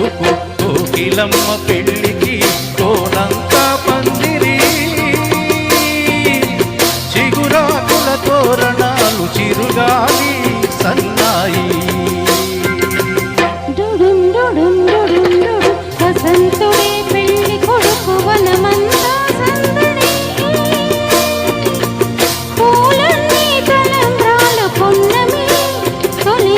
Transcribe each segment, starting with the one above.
కోకిలమ్మ పెళ్ళికి కోనంక పందిరి చిగురాకుల తోరణాలు చిరుగాలి సన్నాయి వసంతుడే పెళ్లి కొడుకు వనమంతా సందడి పూలన్నీ తలంబ్రాలు పున్నమి తొలి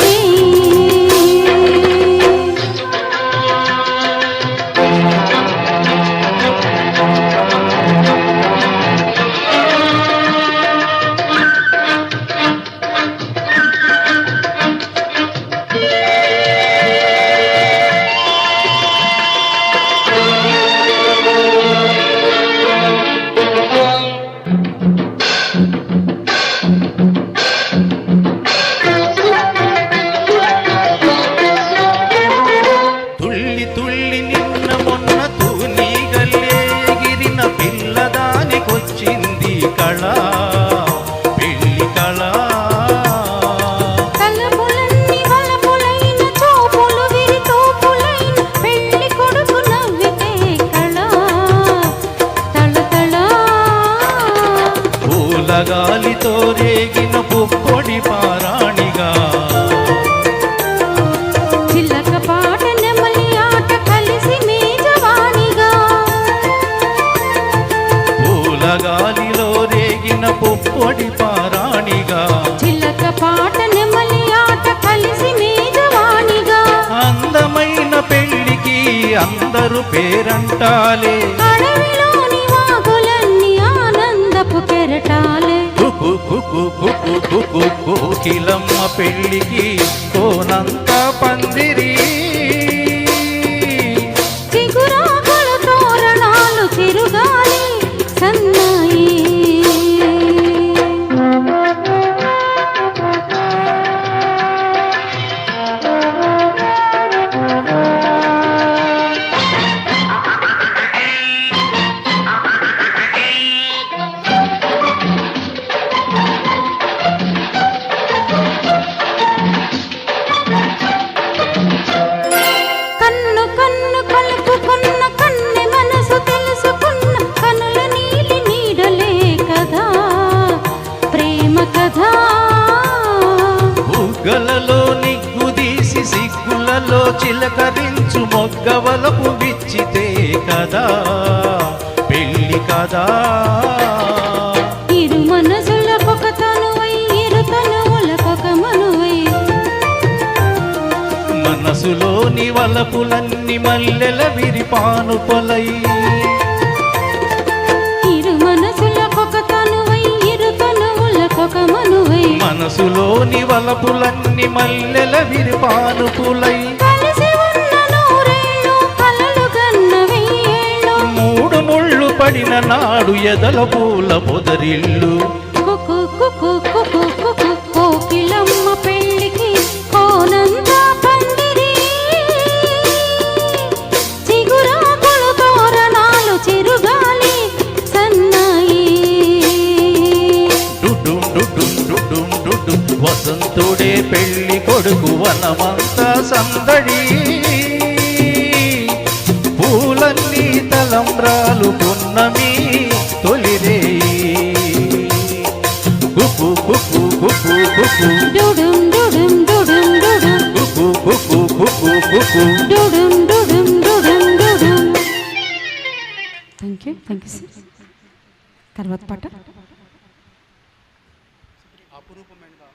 గాలితో రేగిన పుప్పొడి పారాణిగా చిలక పాట నెమలి ఆట కలిసి మేజవాణిగా పూల గాలిలో రేగిన పుప్పొడి పారాణిగా చిలక పాట నెమలి ఆట కలిసి మేజవాణిగా అందమైన పెళ్లికి అందరూ పేరంటాలే అడవిలోని వాగులన్నీ ఆనందపు కెరటాలే కోకిలమ్మ పెళ్ళికి కోనంత పందిరి చిగురాకుల తోరణాలు చిరుగాలి సన్నాయి బుగ్గలలో నిగ్గుదీసి సిగ్గులలో చిలకరించు మొగ్గవలపు విచ్చితే కదా పెళ్ళి కదా ఇరు మనసులకొక తనువై ఇరు తనువులకొక మనువై మనసులోని వలపులన్నీ మల్లెల విరిపాను పొలై మనసులోని వలపులన్నీ మల్లెల విరిపాను పులై మూడు ముళ్ళు పడిన నాడు ఎదల పూల పొదరిల్లు కోకిలమ్మ పెళ్ళికి కోనంతా పందిరి చిగురాకులు తోరణాలు చిరుగాలి సన్నాయి వసంతుడే పెళ్లి కొడుకు వనమంతా సందడి పూలన్నీ తలంబ్రాలు పున్నమి తొలిరే కుకు కుకు కుకు కుకు డుడుం డుడుం డుడుం డుడుం కుకు కుకు కుకు కుకు డుడుం డుడుం డుడుం డుడుం. Thank you sir. తర్వాత పాట అపురూపమైనదా